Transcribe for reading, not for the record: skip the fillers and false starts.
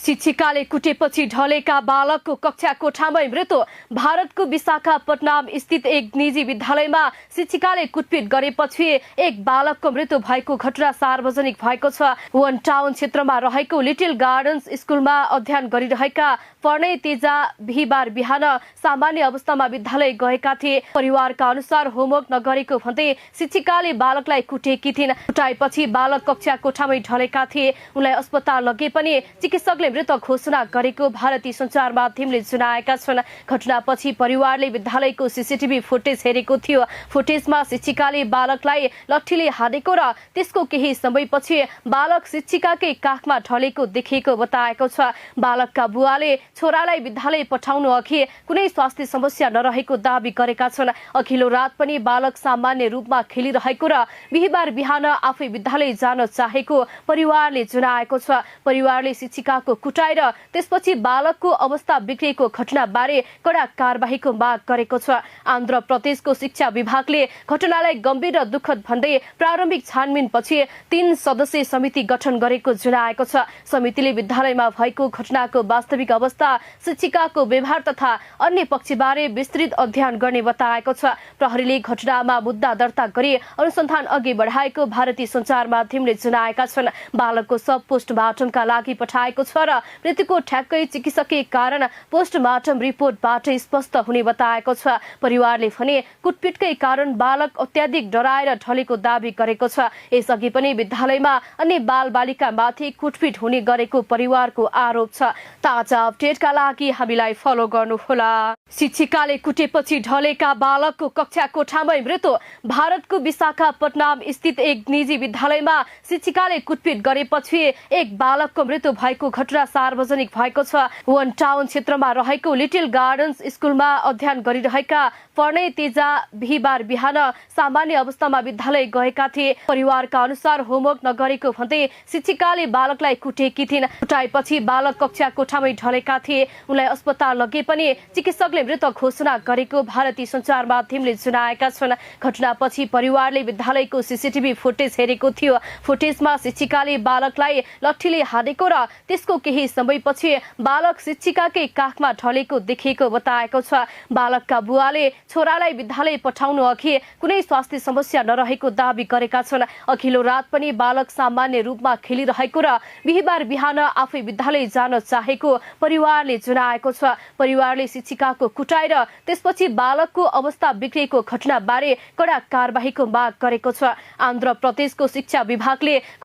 शिक्षिकाले कुटेपछि ढलेका बालकको कक्षा कोठामै मृत्यु। भारतको विशाखापट्टनम स्थित एक निजी विद्यालयमा शिक्षिकाले कुटपिट गरेपछि एक बालकको मृत्यु भएको घटना सार्वजनिक भएको छ। वन टाउन क्षेत्रमा रहेको लिटिल गार्डन्स स्कुलमा अध्ययन गरिरहेका प्रणय तेजा बिहिबार बिहान सामान्य अवस्थामा विद्यालय गएका थिए। परिवारका अनुसार होमवर्क नगरेको भन्दै शिक्षिकाले बालकलाई कुटेकी थिइन्। कुटाएपछि बालक कक्षा कोठामै ढलेका थिए। उनलाई अस्पताल लगे पनि चिकित्सकले मृत घोषणा गरेको भारतीय सञ्चार माध्यमले जनाएका छन्। घटनापछि परिवारले विद्यालयको सीसीटीभी फुटेज हेरेको थियो। फुटेजमा शिक्षिकाले बालकलाई लट्ठीले हानेको र त्यसको केही समयपछि बालक शिक्षिकाकै काखमा ढलेको देखिएको बताएको छ। बालकका बुवाले छोरालाई विद्यालय पठाउनु अघि कुनै स्वास्थ्य समस्या नरहेको दावी गरेका छन्। अघिल्लो रात पनि बालक सामान्य रूपमा खेलिरहेको र बिहिबार बिहान आफै विद्यालय जान चाहेको परिवारले जनाएको छ। परिवारले शिक्षिकाको कुटाएर त्यसपछि बालकको अवस्था बिग्रिएको घटनाबारे कडा कारबाहीको माग गरेको छ। आन्ध्र प्रदेशको शिक्षा विभागले घटनालाई गम्भीर र दुःखद भन्दै प्रारम्भिक छानबिनपछि 3 सदस्यीय समिति गठन गरेको जनाएको छ। समितिले विद्यालयमा भएको घटनाको वास्तविक अवस्था, शिक्षिकाको व्यवहार तथा अन्य पक्षबारे विस्तृत अध्ययन गर्ने बताएको छ। प्रहरीले घटनामा मुद्दा दर्ता गरी अनुसन्धान अघि बढाएको भारतीय सञ्चार माध्यमले जनाएका छन्। बालकको शव पोस्टमार्टमका लागि पठाएको छ र मृत्युको ठ्याक्कै चिकित्सकीय कारण पोस्टमार्टम रिपोर्टबाट स्पष्ट हुने बताएको छ। परिवारले भने कुटपिटकै कारण बालक अत्याधिक डराएर ढलेको दावी गरेको छ। यसअघि पनि विद्यालयमा अन्य बालबालिकामाथि कुटपिट हुने गरेको परिवारको आरोप छ। ताजा अपडेटका लागि हामीलाई फलो गर्नुहोला। शिक्षिकाले कुटेपछि ढलेका बालकको कक्षा कोठामै मृत्यु। भारतको विशाखापट्टनम स्थित एक निजी विद्यालयमा शिक्षिकाले कुटपिट गरेपछि एक बालकको मृत्यु भएको घटना सार्वजनिक भएको छ। वन टाउन क्षेत्रमा रहेको लिटिल गार्डन्स स्कुलमा अध्ययन गरिरहेका प्रणय तेजा बिहिबार बिहान सामान्य अवस्थामा विद्यालय गएका थिए। परिवारका अनुसार होमवर्क नगरेको भन्दै शिक्षिकाले बालकलाई कुटेकी थिइन्। कुटाएपछि बालक कक्षा कोठामै ढलेका थिए। उनलाई अस्पताल लगे पनि चिकित्सकले मृत घोषणा गरेको भारतीय सञ्चार माध्यमले जनाएका छन्। घटनापछि परिवारले विद्यालयको सीसीटीभी फुटेज हेरेको थियो। फुटेजमा शिक्षिकाले बालकलाई लट्ठीले हानेको र त्यसको केही समयपछि बालक शिक्षिकाकै काखमा ढलेको देखिएको बताएको छ। बालकका बुवाले छोरालाई विद्यालय पठाउनु अघि कुनै स्वास्थ्य समस्या नरहेको दावी गरेका छन्। अघिल्लो रात पनि बालक सामान्य रूपमा खेलिरहेको र बिहिबार बिहान आफै विद्यालय जान चाहेको परिवारले जनाएको छ। परिवारले शिक्षिकाको कुटाएर त्यसपछि बालकको अवस्था बिग्रिएको घटनाबारे कडा कारबाहीको माग गरेको छ। आन्ध्र प्रदेशको शिक्षा विभागले